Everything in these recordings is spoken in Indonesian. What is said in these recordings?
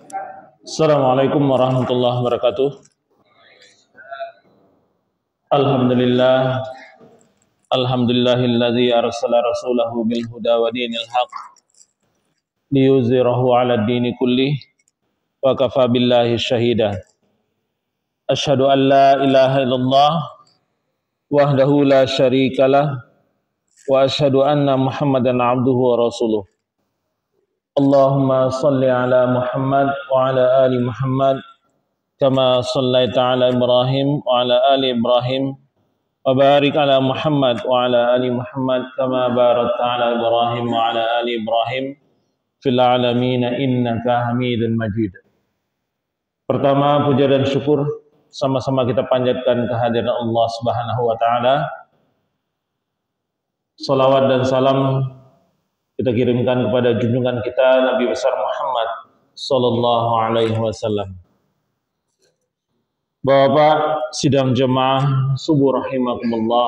Assalamualaikum warahmatullahi wabarakatuh. Alhamdulillah, alhamdulillahilladzi arsala rasulahu bil huda wa dinil haq liyuzhirahu 'ala ad-dini kullih wa kafa billahi syahida. Asyhadu an la ilaha illallah wahdahu la syarikalah wa asyhadu anna Muhammadan 'abduhu wa rasuluh. Allahumma salli ala Muhammad wa ala ali Muhammad kama sallaita ala Ibrahim wa ala ali Ibrahim wa barik ala Muhammad wa ala ali Muhammad kama barakta ala Ibrahim wa ala ali Ibrahim fil alamin innaka Hamidun Majid. Pertama, puja dan syukur sama-sama kita panjatkan kehadiran Allah Subhanahu wa taala. Salawat dan salam kita kirimkan kepada junjungan kita Nabi besar Muhammad sallallahu alaihi wasallam. Bapak sidang jemaah subuh rahimakumullah.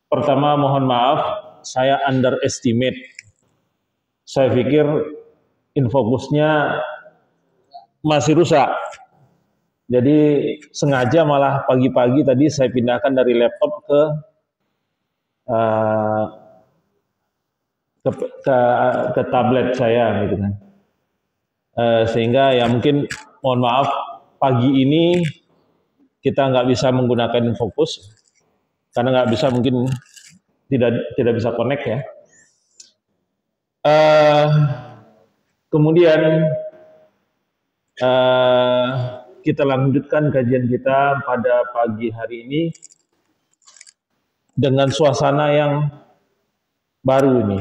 Pertama mohon maaf, saya underestimate. Saya pikir infokusnya masih rusak. Jadi sengaja malah pagi-pagi tadi saya pindahkan dari laptop ke tablet saya gitu kan. Sehingga ya mungkin mohon maaf pagi ini kita nggak bisa menggunakan fokus karena nggak bisa, mungkin tidak bisa connect ya. Kemudian kita lanjutkan kajian kita pada pagi hari ini dengan suasana yang baru ini,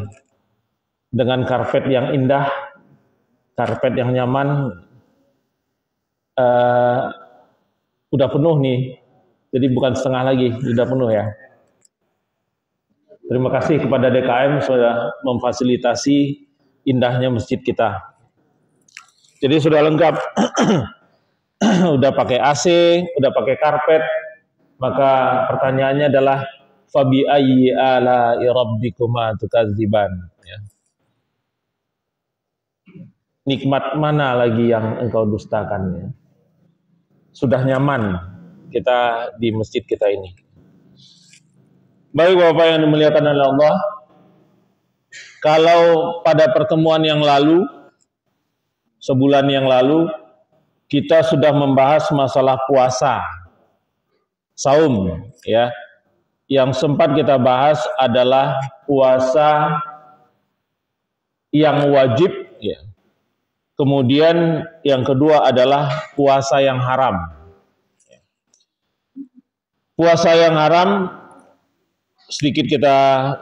dengan karpet yang indah, karpet yang nyaman. Udah penuh nih, jadi bukan setengah lagi, udah penuh ya. Terima kasih kepada DKM sudah memfasilitasi indahnya masjid kita. Jadi sudah lengkap. Udah pakai AC, udah pakai karpet, maka pertanyaannya adalah fabi ayyi ala'i rabbikuma tukadziban, ya. Nikmat mana lagi yang engkau dustakan, ya? Sudah nyaman kita di masjid kita ini. Baik Bapak yang dimuliakan oleh Allah, kalau pada pertemuan yang lalu, sebulan yang lalu, kita sudah membahas masalah puasa, saum, ya. Yang sempat kita bahas adalah puasa yang wajib, ya. Kemudian yang kedua adalah puasa yang haram. Puasa yang haram sedikit kita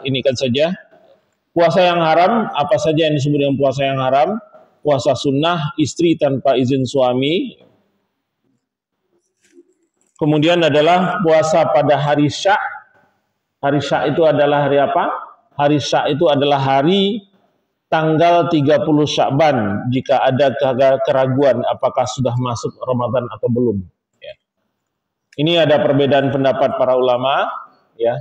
inikan saja. Puasa yang haram, apa saja yang disebut dengan puasa yang haram? Puasa sunnah, istri tanpa izin suami. Kemudian adalah puasa pada hari syak. Hari syak itu adalah hari apa? Hari syak itu adalah hari tanggal 30 Sya'ban, jika ada keraguan apakah sudah masuk Ramadan atau belum. Ya. Ini ada perbedaan pendapat para ulama, ya.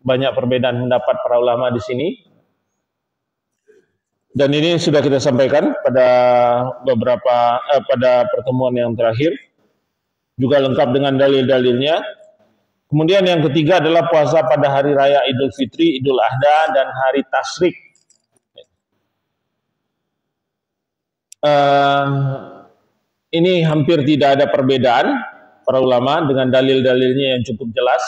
Banyak perbedaan pendapat para ulama di sini. Dan ini sudah kita sampaikan pada pada pertemuan yang terakhir, juga lengkap dengan dalil-dalilnya. Kemudian yang ketiga adalah puasa pada hari raya Idul Fitri, Idul Adha, dan hari Tasyrik. Ini hampir tidak ada perbedaan para ulama dengan dalil-dalilnya yang cukup jelas.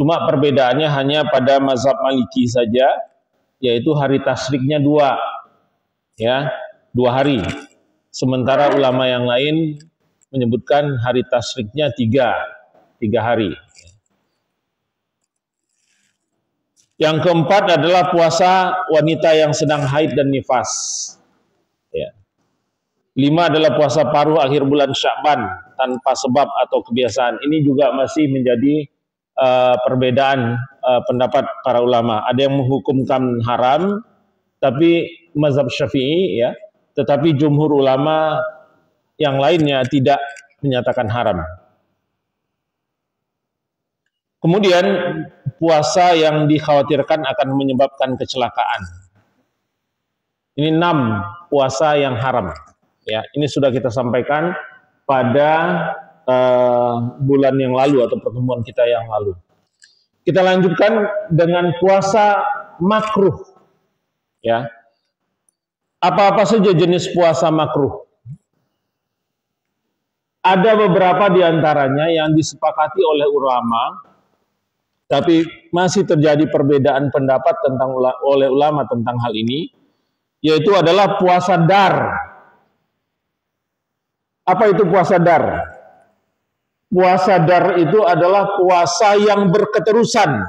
Cuma perbedaannya hanya pada mazhab Maliki saja, yaitu hari tasriknya 2, ya, 2 hari. Sementara ulama yang lain menyebutkan hari tasriknya 3 hari. Yang keempat adalah puasa wanita yang sedang haid dan nifas. Ya. 5 adalah puasa paruh akhir bulan Sya'ban tanpa sebab atau kebiasaan. Ini juga masih menjadi perbedaan pendapat para ulama. Ada yang menghukumkan haram, tapi mazhab Syafi'i, ya, tetapi jumhur ulama yang lainnya tidak menyatakan haram. Kemudian puasa yang dikhawatirkan akan menyebabkan kecelakaan. Ini 6 puasa yang haram. Ya, ini sudah kita sampaikan pada bulan yang lalu atau pertemuan kita yang lalu. Kita lanjutkan dengan puasa makruh. Ya, apa-apa saja jenis puasa makruh. Ada beberapa di antaranya yang disepakati oleh ulama, tapi masih terjadi perbedaan pendapat oleh ulama tentang hal ini, yaitu adalah puasa dar. Apa itu puasa dar? Puasa dar itu adalah puasa yang berketerusan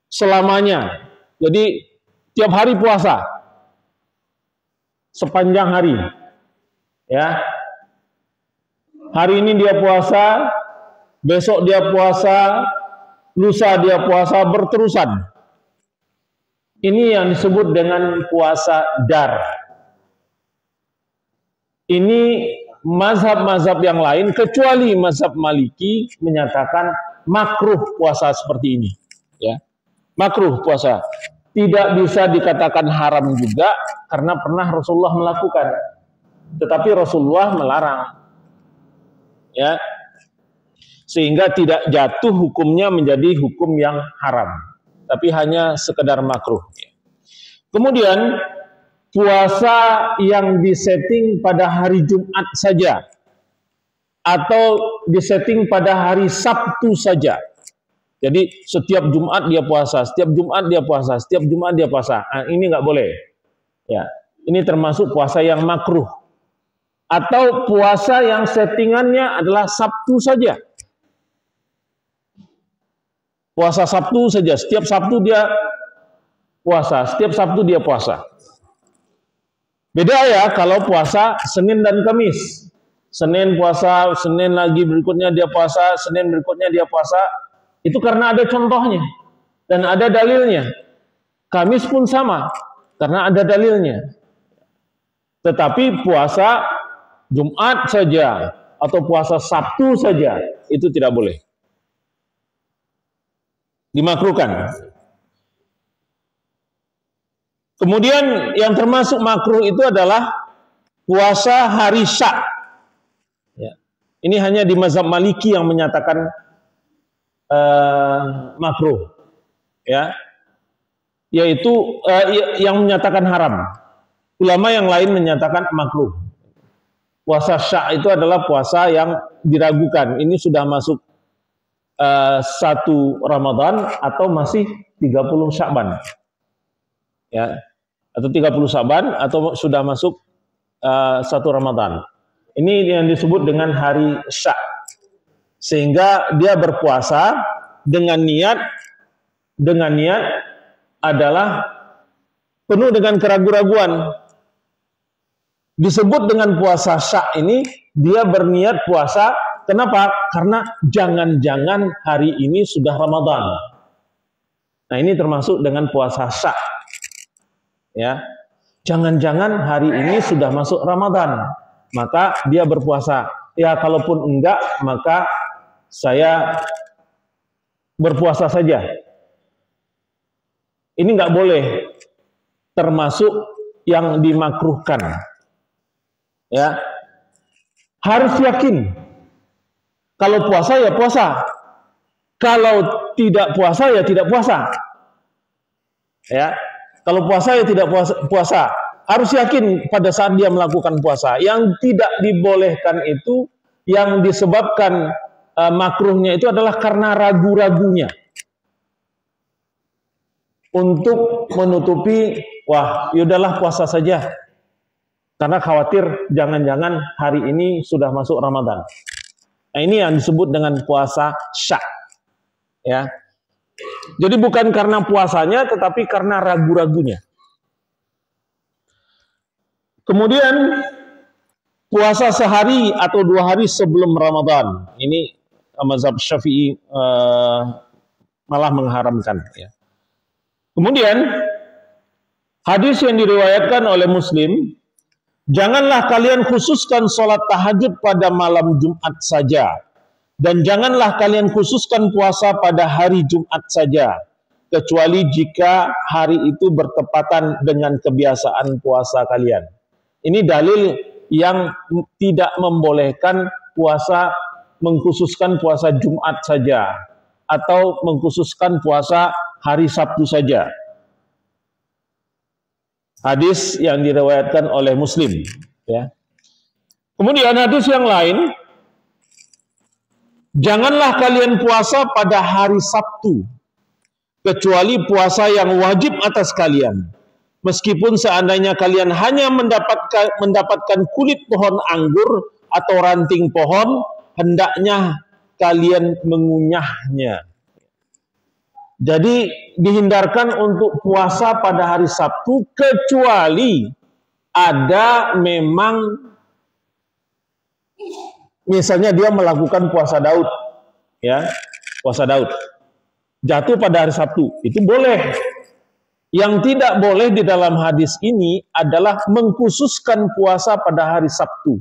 selamanya. Jadi tiap hari puasa, sepanjang hari. Ya. Hari ini dia puasa, besok dia puasa, lusa dia puasa, berterusan. Ini yang disebut dengan puasa dar. Ini mazhab-mazhab yang lain, kecuali mazhab Maliki, menyatakan makruh puasa seperti ini. Ya, makruh puasa. Tidak bisa dikatakan haram juga, karena pernah Rasulullah melakukan. Tetapi Rasulullah melarang. Ya, sehingga tidak jatuh hukumnya menjadi hukum yang haram, tapi hanya sekedar makruh. Kemudian puasa yang disetting pada hari Jumat saja atau disetting pada hari Sabtu saja. Jadi setiap Jumat dia puasa, setiap Jumat dia puasa, setiap Jumat dia puasa. Nah, ini nggak boleh. Ya, ini termasuk puasa yang makruh. Atau puasa yang settingannya adalah Sabtu saja. Puasa Sabtu saja, setiap Sabtu dia puasa, setiap Sabtu dia puasa. Beda ya kalau puasa Senin dan Kamis. Senin puasa, Senin lagi berikutnya dia puasa, Senin berikutnya dia puasa. Itu karena ada contohnya dan ada dalilnya. Kamis pun sama, karena ada dalilnya. Tetapi puasa Jumat saja atau puasa Sabtu saja itu tidak boleh. Dimakruhkan. Kemudian yang termasuk makruh itu adalah puasa hari Syak. Ya. Ini hanya di mazhab Maliki yang menyatakan makruh. Ya. Yaitu yang menyatakan haram. Ulama yang lain menyatakan makruh. Puasa Syak itu adalah puasa yang diragukan. Ini sudah masuk 1 Ramadan atau masih 30 Sya'ban. Ya. Atau 30 Sya'ban atau sudah masuk 1 Ramadan. Ini yang disebut dengan hari Syak. Sehingga dia berpuasa dengan niat adalah penuh dengan keraguan-raguan. Disebut dengan puasa Syak ini, dia berniat puasa. Kenapa? Karena jangan-jangan hari ini sudah Ramadan. Nah, ini termasuk dengan puasa Syak. Ya, jangan-jangan hari ini sudah masuk Ramadan, maka dia berpuasa. Ya, kalaupun enggak, maka saya berpuasa saja. Ini enggak boleh, termasuk yang dimakruhkan. Ya, harus yakin. Kalau puasa ya puasa, kalau tidak puasa ya tidak puasa. Ya. Kalau puasa ya tidak puasa. Harus yakin pada saat dia melakukan puasa. Yang tidak dibolehkan itu, yang disebabkan makruhnya itu adalah karena ragu-ragunya. Untuk menutupi, wah yaudahlah puasa saja. Karena khawatir jangan-jangan hari ini sudah masuk Ramadan. Nah, ini yang disebut dengan puasa Syak. Ya. Jadi bukan karena puasanya, tetapi karena ragu-ragunya. Kemudian puasa sehari atau 2 hari sebelum Ramadan. Ini mazhab Syafi'i malah mengharamkan. Ya. Kemudian hadis yang diriwayatkan oleh Muslim, janganlah kalian khususkan sholat tahajud pada malam Jumat saja. Dan janganlah kalian khususkan puasa pada hari Jumat saja. kecuali jika hari itu bertepatan dengan kebiasaan puasa kalian. Ini dalil yang tidak membolehkan puasa, mengkhususkan puasa Jumat saja atau mengkhususkan puasa hari Sabtu saja. Hadis yang diriwayatkan oleh Muslim, ya. Kemudian hadis yang lain, janganlah kalian puasa pada hari Sabtu kecuali puasa yang wajib atas kalian. Meskipun seandainya kalian hanya mendapatkan kulit pohon anggur atau ranting pohon, hendaknya kalian mengunyahnya. Jadi dihindarkan untuk puasa pada hari Sabtu kecuali ada memang, misalnya dia melakukan puasa Daud, ya, puasa Daud jatuh pada hari Sabtu, itu boleh. Yang tidak boleh di dalam hadis ini adalah mengkhususkan puasa pada hari Sabtu.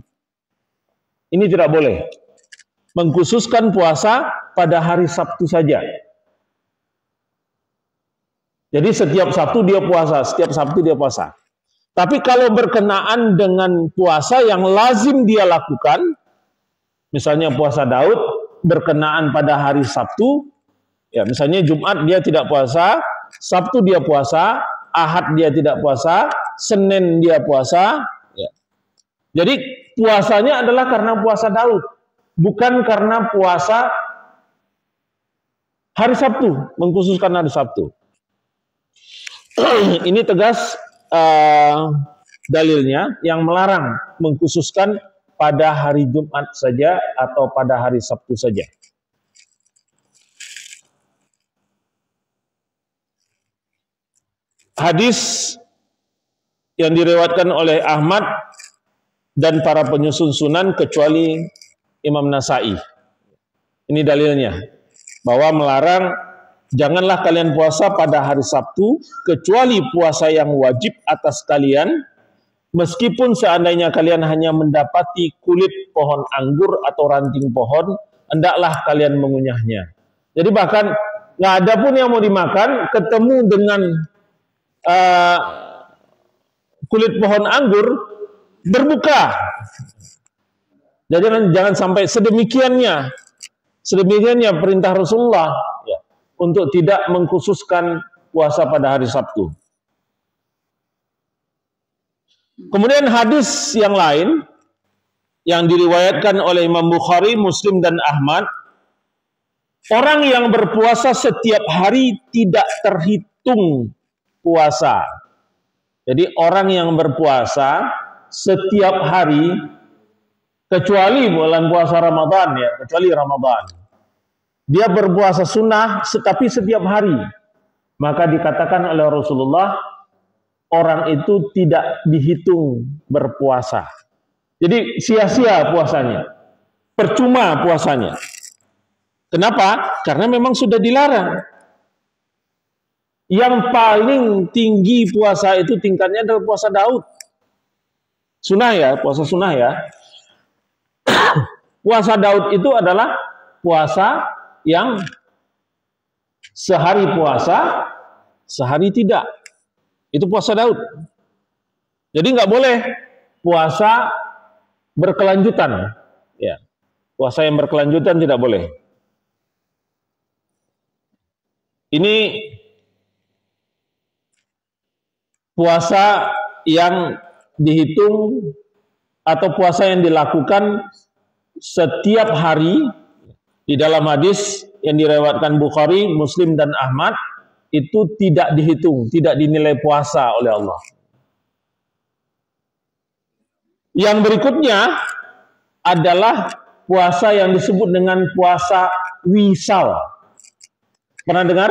Ini tidak boleh. Mengkhususkan puasa pada hari Sabtu saja. Jadi setiap Sabtu dia puasa, setiap Sabtu dia puasa. Tapi kalau berkenaan dengan puasa yang lazim dia lakukan, misalnya puasa Daud berkenaan pada hari Sabtu, ya, misalnya Jumat dia tidak puasa, Sabtu dia puasa, Ahad dia tidak puasa, Senin dia puasa. Ya. Jadi puasanya adalah karena puasa Daud, bukan karena puasa hari Sabtu, mengkhususkan hari Sabtu. Ini tegas dalilnya yang melarang mengkhususkan pada hari Jumat saja atau pada hari Sabtu saja. Hadis yang diriwayatkan oleh Ahmad dan para penyusun sunan kecuali Imam Nasai. Ini dalilnya, bahwa melarang janganlah kalian puasa pada hari Sabtu kecuali puasa yang wajib atas kalian, meskipun seandainya kalian hanya mendapati kulit pohon anggur atau ranting pohon, hendaklah kalian mengunyahnya. Jadi bahkan nggak ada pun yang mau dimakan, ketemu dengan kulit pohon anggur, berbuka. Jadi jangan sampai sedemikiannya perintah Rasulullah, ya, untuk tidak mengkhususkan puasa pada hari Sabtu. Kemudian hadis yang lain yang diriwayatkan oleh Imam Bukhari, Muslim dan Ahmad, orang yang berpuasa setiap hari tidak terhitung puasa. Jadi orang yang berpuasa setiap hari kecuali bulan puasa Ramadan, ya, kecuali Ramadan. Dia berpuasa sunnah tapi setiap hari, maka dikatakan oleh Rasulullah, orang itu tidak dihitung berpuasa. Jadi sia-sia puasanya, percuma puasanya. Kenapa? Karena memang sudah dilarang. Yang paling tinggi puasa itu tingkatnya adalah puasa Daud. Sunnah ya, puasa sunnah ya. Puasa Daud itu adalah puasa yang sehari puasa, sehari tidak. Itu puasa Daud. Jadi nggak boleh puasa berkelanjutan. Ya, puasa yang berkelanjutan tidak boleh. Ini puasa yang dihitung atau puasa yang dilakukan setiap hari. Di dalam hadis yang diriwayatkan Bukhari, Muslim dan Ahmad, itu tidak dihitung, tidak dinilai puasa oleh Allah. Yang berikutnya adalah puasa yang disebut dengan puasa wisal. Pernah dengar?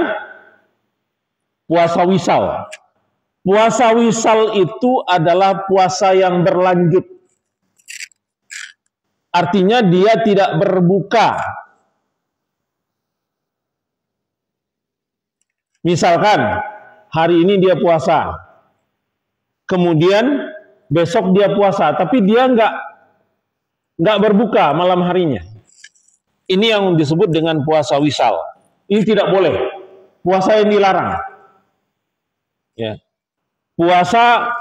Puasa wisal. Puasa wisal itu adalah puasa yang berlanjut. Artinya dia tidak berbuka. Misalkan hari ini dia puasa, kemudian besok dia puasa, tapi dia nggak berbuka malam harinya. Ini yang disebut dengan puasa wisal. Ini tidak boleh. puasa yang dilarang. Ya. Puasa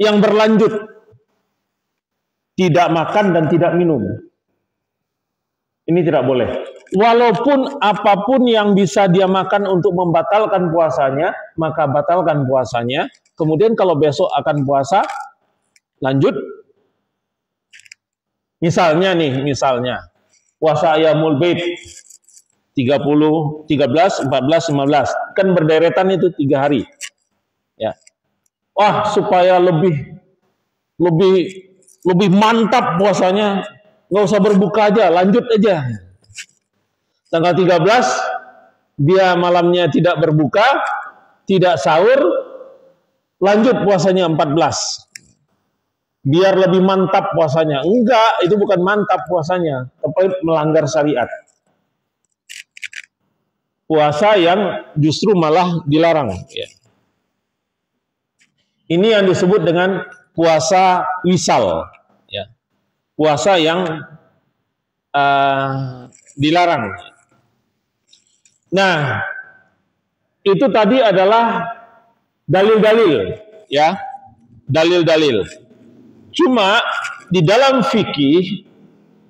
yang berlanjut, tidak makan dan tidak minum. Ini tidak boleh. Walaupun apapun yang bisa dia makan untuk membatalkan puasanya, maka batalkan puasanya. Kemudian kalau besok akan puasa, lanjut. Misalnya puasa Ayyamul Bait 30, 13, 14, 15. Kan berderetan itu 3 hari. Ya. Wah, supaya lebih mantap puasanya, nggak usah berbuka aja, lanjut aja. Tanggal 13 dia malamnya tidak berbuka, tidak sahur, lanjut puasanya 14. Biar lebih mantap puasanya. Enggak, itu bukan mantap puasanya, tapi melanggar syariat. Puasa yang justru malah dilarang. Ya. Ini yang disebut dengan puasa wisal. Ya. Puasa yang dilarang. Nah, itu tadi adalah dalil-dalil, ya, dalil-dalil. Cuma di dalam fikih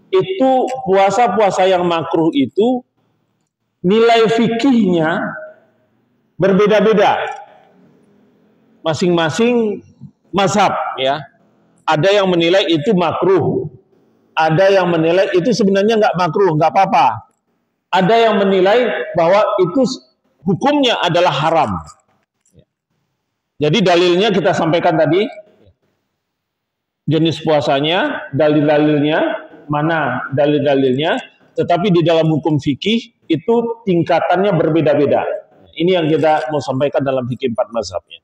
itu puasa-puasa yang makruh itu nilai fikihnya berbeda-beda, masing-masing mazhab, ya. Ada yang menilai itu makruh, ada yang menilai itu sebenarnya nggak makruh, nggak apa-apa. Ada yang menilai bahwa itu hukumnya adalah haram. Jadi dalilnya kita sampaikan tadi, jenis puasanya, dalil-dalilnya, mana dalil-dalilnya, tetapi di dalam hukum fikih itu tingkatannya berbeda-beda. Ini yang kita mau sampaikan dalam fikih 4 mazhabnya.